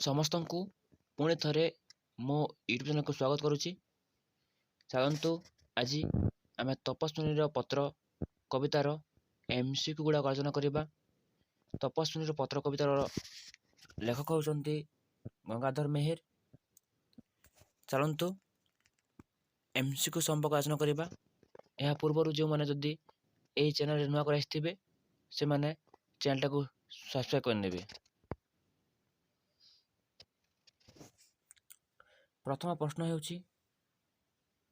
ସମସ୍ତଙ୍କୁ ପୁଣି ଥରେ ମୋ ୟୁଟ୍ୟୁବ୍ ଚ୍ୟାନେଲକୁ ସ୍ୱାଗତ କରୁଛି। ଚାଲନ୍ତୁ ଆଜି ଆମେ ତପସ୍ୱିନୀର ପତ୍ର କବିତାର MCQ ଗୁଡ଼ାକ ଆଲୋଚନା କରିବା। ତପସ୍ୱିନୀର ପତ୍ର କବିତାର ଲେଖକ ହେଉଛନ୍ତି ଗଙ୍ଗାଧର ମେହେର। ଚାଲନ୍ତୁ MCQ ସମ୍ପର୍କ ଆଲୋଚନା କରିବା। ଏହା ପୂର୍ବରୁ ଯେଉଁମାନେ ଯଦି ଏହି ଚ୍ୟାନେଲରେ ନୂଆ କରି ଆସିଥିବେ ସେମାନେ ଚ୍ୟାନେଲଟାକୁ ସବସ୍କ୍ରାଇବ୍ କରିନେବେ। ପ୍ରଥମ ପ୍ରଶ୍ନ ହେଉଛି,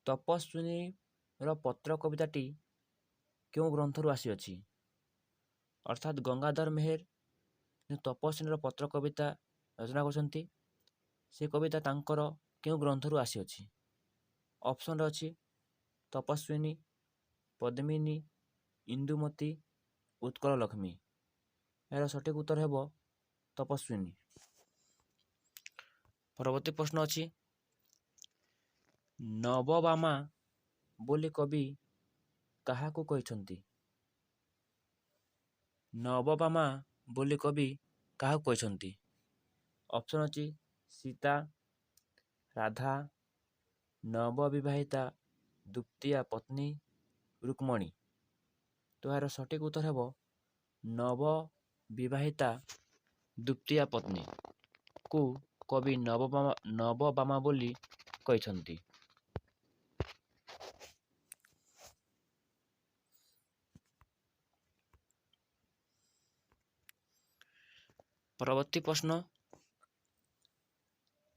ତପସ୍ୱିନୀର ପତ୍ର କବିତାଟି କେଉଁ ଗ୍ରନ୍ଥରୁ ଆସିଅଛି? ଅର୍ଥାତ୍ ଗଙ୍ଗାଧର ମେହେର ତପସ୍ୱିନୀର ପତ୍ର କବିତା ରଚନା କରିଛନ୍ତି, ସେ କବିତା ତାଙ୍କର କେଉଁ ଗ୍ରନ୍ଥରୁ ଆସିଅଛି? ଅପସନ୍ରେ ଅଛି ତପସ୍ୱିନୀ, ପଦ୍ମିନୀ, ଇନ୍ଦୁମତୀ, ଉତ୍କଳ ଲକ୍ଷ୍ମୀ। ଏହାର ସଠିକ୍ ଉତ୍ତର ହେବ ତପସ୍ୱିନୀ। ପରବର୍ତ୍ତୀ ପ୍ରଶ୍ନ ଅଛି, ନବବାମା ବୋଲି କବି କାହାକୁ କହିଛନ୍ତି? ନବବାମା ବୋଲି କବି କାହାକୁ କହିଛନ୍ତି? ଅପସନ୍ ଅଛି ସୀତା, ରାଧା, ନବବିବାହିତା ଦ୍ୱିତୀୟା ପତ୍ନୀ, ରୁକ୍ମଣୀ। ତ ଏହାର ସଠିକ୍ ଉତ୍ତର ହେବ ନବବିବାହିତା ଦ୍ୱିତୀୟା ପତ୍ନୀକୁ କବି ନବବାମା ବୋଲି କହିଛନ୍ତି। ପରବର୍ତ୍ତୀ ପ୍ରଶ୍ନ,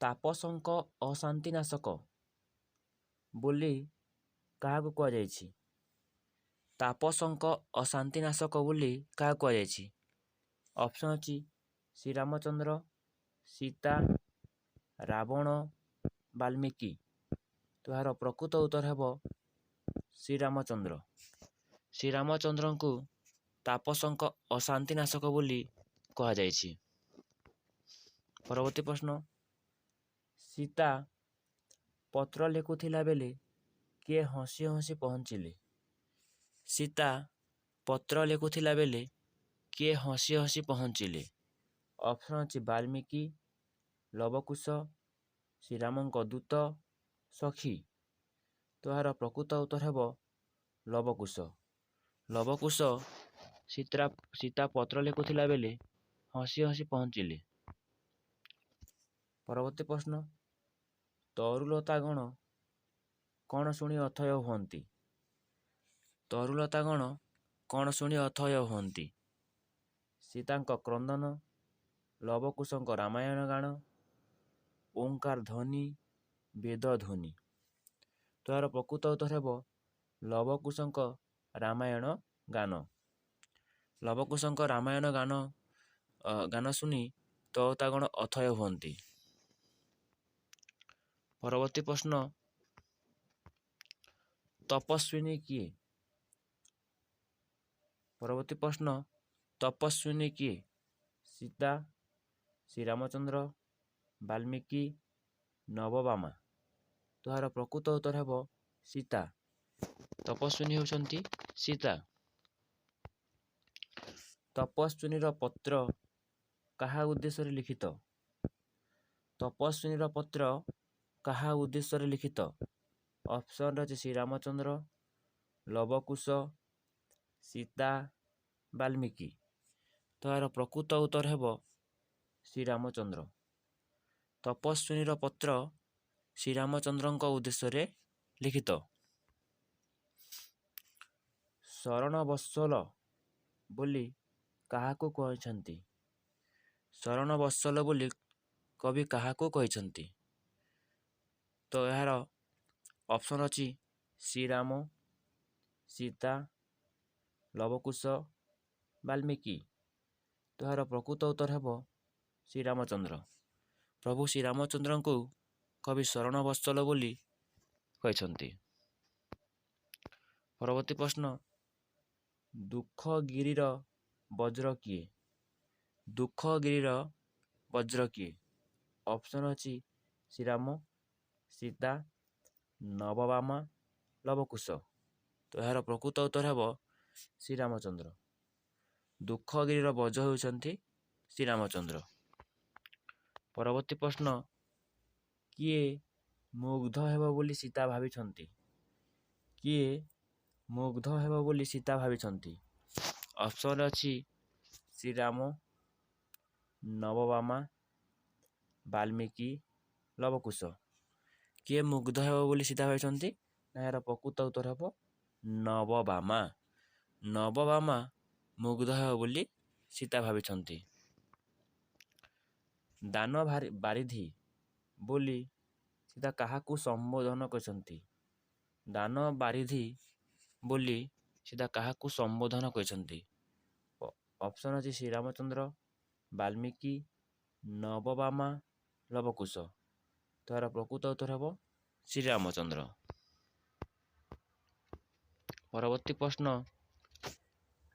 ତାପସଙ୍କ ଅଶାନ୍ତିନାଶକ ବୋଲି କାହାକୁ କୁହାଯାଇଛି? ତାପସଙ୍କ ଅଶାନ୍ତିନାଶକ ବୋଲି କାହାକୁ କୁହାଯାଇଛି? ଅପସନ୍ ଅଛି ଶ୍ରୀରାମଚନ୍ଦ୍ର, ସୀତା, ରାବଣ, ବାଲ୍ମୀକି। ତ ଏହାର ପ୍ରକୃତ ଉତ୍ତର ହେବ ଶ୍ରୀରାମଚନ୍ଦ୍ର। ଶ୍ରୀରାମଚନ୍ଦ୍ରଙ୍କୁ ତାପସଙ୍କ ଅଶାନ୍ତିନାଶକ ବୋଲି କୁହାଯାଇଛି। ପରବର୍ତ୍ତୀ ପ୍ରଶ୍ନ, ସୀତା ପତ୍ର ଲେଖୁଥିଲା ବେଳେ କିଏ ହସି ହସି ପହଞ୍ଚିଲେ? ସୀତା ପତ୍ର ଲେଖୁଥିଲା ବେଳେ କିଏ ହସି ହସି ପହଞ୍ଚିଲେ? ଅପସନ୍ ଅଛି ବାଲ୍ମୀକି, ଲବକୁଶ, ଶ୍ରୀରାମଙ୍କ ଦୂତ, ସଖୀ। ତ ଏହାର ପ୍ରକୃତ ଉତ୍ତର ହେବ ଲବକୁଶ। ଲବକୁଶ ସୀତା ପତ୍ର ଲେଖୁଥିଲା ବେଳେ ହସି ହସି ପହଞ୍ଚିଲେ। ପରବର୍ତ୍ତୀ ପ୍ରଶ୍ନ, ତରୁଲତାଗଣ କ'ଣ ଶୁଣି ଅଥୟ ହୁଅନ୍ତି? ତରୁଲତାଗଣ କ'ଣ ଶୁଣି ଅଥୟ ହୁଅନ୍ତି? ସୀତାଙ୍କ କ୍ରନ୍ଦନ, ଲବକୁଶଙ୍କ ରାମାୟଣ ଗାନ, ଓଁକାର ଧ୍ୱନି, ବେଦ ଧ୍ୱନି। ତ ଏହାର ପ୍ରକୃତ ଉତ୍ତର ହେବ ଲବକୁଶଙ୍କ ରାମାୟଣ ଗାନ। ଲବକୁଶଙ୍କ ରାମାୟଣ ଗାନ ଶୁଣି ତରୁଲତାଗଣ ଅଥୟ ହୁଅନ୍ତି। ପରବର୍ତ୍ତୀ ପ୍ରଶ୍ନ, ତପସ୍ୱିନୀ କିଏ? ପରବର୍ତ୍ତୀ ପ୍ରଶ୍ନ, ତପସ୍ୱିନୀ କିଏ? ସୀତା, ଶ୍ରୀରାମଚନ୍ଦ୍ର, ବାଲ୍ମୀକି, ନବବାମା। ତ ଏହାର ପ୍ରକୃତ ଉତ୍ତର ହେବ ସୀତା। ତପସ୍ୱିନୀ ହେଉଛନ୍ତି ସୀତା। ତପସ୍ୱିନୀର ପତ୍ର କାହା ଉଦ୍ଦେଶ୍ୟରେ ଲିଖିତ? ତପସ୍ୱିନୀର ପତ୍ର କାହା ଉଦ୍ଦେଶ୍ୟରେ ଲିଖିତ? ଅପସନ୍ରେ ଅଛି ଶ୍ରୀରାମଚନ୍ଦ୍ର, ଲବକୁଶ, ସୀତା, ବାଲ୍ମୀକି। ତ ଏହାର ପ୍ରକୃତ ଉତ୍ତର ହେବ ଶ୍ରୀରାମଚନ୍ଦ୍ର। ତପସ୍ୱିନୀର ପତ୍ର ଶ୍ରୀରାମଚନ୍ଦ୍ରଙ୍କ ଉଦ୍ଦେଶ୍ୟରେ ଲିଖିତ। ଶରଣବତ୍ସଳ ବୋଲି କାହାକୁ କହିଛନ୍ତି? ଶରଣବତ୍ସଳ ବୋଲି କବି କାହାକୁ କହିଛନ୍ତି? ତ ଏହାର ଅପସନ୍ ଅଛି ଶ୍ରୀରାମ, ସୀତା, ଲବକୁଶ, ବାଲ୍ମୀକି। ତ ଏହାର ପ୍ରକୃତ ଉତ୍ତର ହେବ ଶ୍ରୀରାମଚନ୍ଦ୍ର। ପ୍ରଭୁ ଶ୍ରୀରାମଚନ୍ଦ୍ରଙ୍କୁ କବି ଶରଣବତ୍ସଳ ବୋଲି କହିଛନ୍ତି। ପରବର୍ତ୍ତୀ ପ୍ରଶ୍ନ, ଦୁଃଖଗିରିର ବଜ୍ର କିଏ? ଦୁଃଖଗିରିର ବଜ୍ର କିଏ? ଅପସନ୍ ଅଛି ଶ୍ରୀରାମ, ସୀତା, ନବବାମା, ଲବକୁଶ। ତ ଏହାର ପ୍ରକୃତ ଉତ୍ତର ହେବ ଶ୍ରୀରାମଚନ୍ଦ୍ର। ଦୁଃଖଗିରିର ବଜ୍ର ହେଉଛନ୍ତି ଶ୍ରୀରାମଚନ୍ଦ୍ର। ପରବର୍ତ୍ତୀ ପ୍ରଶ୍ନ, କିଏ ମୁଗ୍ଧ ହେବ ବୋଲି ସୀତା ଭାବିଛନ୍ତି? କିଏ ମୁଗ୍ଧ ହେବ ବୋଲି ସୀତା ଭାବିଛନ୍ତି? ଅପସନରେ ଅଛି ଶ୍ରୀରାମ, ନବଭାମା, ବାଲ୍ମୀକି, ଲବକୁଶ। କିଏ ମୁଗ୍ଧ ହେବ ବୋଲି ସୀତା ଭାବିଛନ୍ତି? ନା ଏହାର ପ୍ରକୃତ ଉତ୍ତର ହେବ ନବଭାମା। ନବଭାମା ମୁଗ୍ଧ ହେବ ବୋଲି ସୀତା ଭାବିଛନ୍ତି। ଦାନ ବାରିଧି ବୋଲି ସୀତା କାହାକୁ ସମ୍ବୋଧନ କରିଛନ୍ତି? ଦାନ ବାରିଧି ବୋଲି ସୀତା କାହାକୁ ସମ୍ବୋଧନ କରିଛନ୍ତି? ଅପସନ୍ ଅଛି ଶ୍ରୀରାମଚନ୍ଦ୍ର, ବାଲ୍ମୀକି, ନବଭାମା, ଲବକୁଶ। ତ ଏହାର ପ୍ରକୃତ ଉତ୍ତର ହେବ ଶ୍ରୀରାମଚନ୍ଦ୍ର। ପରବର୍ତ୍ତୀ ପ୍ରଶ୍ନ,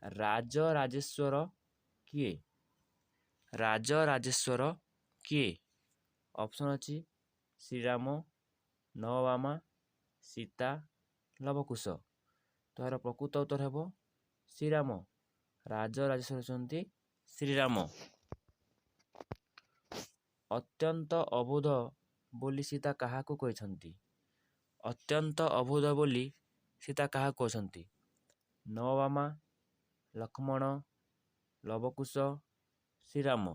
ରାଜରାଜେଶ୍ୱର କିଏ? ରାଜରାଜେଶ୍ୱର କିଏ? ଅପସନ୍ ଅଛି ଶ୍ରୀରାମ, ନବଭାମା, ସୀତା, ଲବକୁଶ। ତ ଏହାର ପ୍ରକୃତ ଉତ୍ତର ହେବ ଶ୍ରୀରାମ। ରାଜରାଜେଶ୍ୱର ହେଉଛନ୍ତି ଶ୍ରୀରାମ। ଅତ୍ୟନ୍ତ ଅବୁଧ ବୋଲି ସୀତା କାହାକୁ କହିଛନ୍ତି? ଅତ୍ୟନ୍ତ ଅବୁଧ ବୋଲି ସୀତା କାହାକୁ କହିଛନ୍ତି? ନବଭାମା, ଲକ୍ଷ୍ମଣ, ଲବକୁଶ, ଶ୍ରୀରାମ।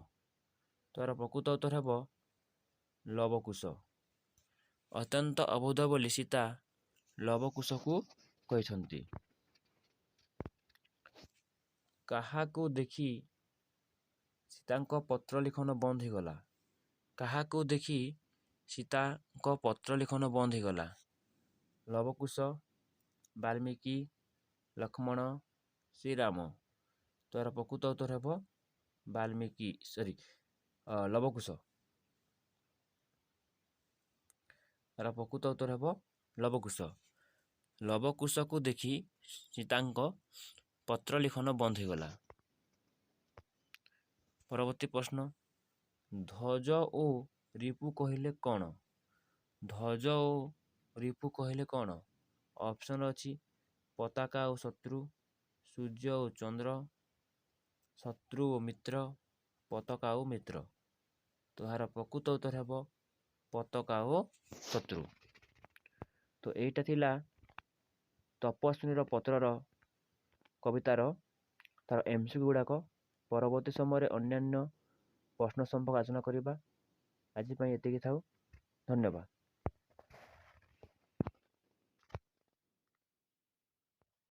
ତ ଏହାର ପ୍ରକୃତ ଉତ୍ତର ହେବ ଲବକୁଶ। ଅତ୍ୟନ୍ତ ଅବୁଧ ବୋଲି ସୀତା ଲବକୁଶକୁ କହିଛନ୍ତି। କାହାକୁ ଦେଖି ସୀତାଙ୍କ ପତ୍ର ଲିଖନ ବନ୍ଦ ହୋଇଗଲା? କାହାକୁ ଦେଖି ସୀତାଙ୍କ ପତ୍ର ଲିଖନ ବନ୍ଦ ହୋଇଗଲା? ଲବକୁଶ, ବାଲ୍ମୀକି, ଲକ୍ଷ୍ମଣ, ଶ୍ରୀରାମ। ତ ଏହାର ପ୍ରକୃତ ଉତ୍ତର ହେବ ଲବକୁଶ। ଏହାର ପ୍ରକୃତ ଉତ୍ତର ହେବ ଲବକୁଶ। ଲବକୁଶକୁ ଦେଖି ସୀତାଙ୍କ ପତ୍ର ଲିଖନ ବନ୍ଦ ହୋଇଗଲା। ପରବର୍ତ୍ତୀ ପ୍ରଶ୍ନ, ଧ୍ୱଜ ଓ ରିପୁ କହିଲେ କ'ଣ? ଧ୍ୱଜ ଓ ରିପୁ କହିଲେ କ'ଣ? ଅପସନ୍ ଅଛି ପତାକା ଓ ଶତ୍ରୁ, ସୂର୍ଯ୍ୟ ଓ ଚନ୍ଦ୍ର, ଶତ୍ରୁ ଓ ମିତ୍ର, ପତାକା ଓ ମିତ୍ର। ତ ଏହାର ପ୍ରକୃତ ଉତ୍ତର ହେବ ପତାକା ଓ ଶତ୍ରୁ। ତ ଏଇଟା ଥିଲା ତପସ୍ୱିନୀର ପତ୍ରର କବିତାର ତାର MCQ ଗୁଡ଼ାକ। ପରବର୍ତ୍ତୀ ସମୟରେ ଅନ୍ୟାନ୍ୟ ପ୍ରଶ୍ନ ସମ୍ପର୍କ ଆଲୋଚନା କରିବା। ଆଜି ପାଇଁ ଏତିକି ଥାଉ। ଧନ୍ୟବାଦ।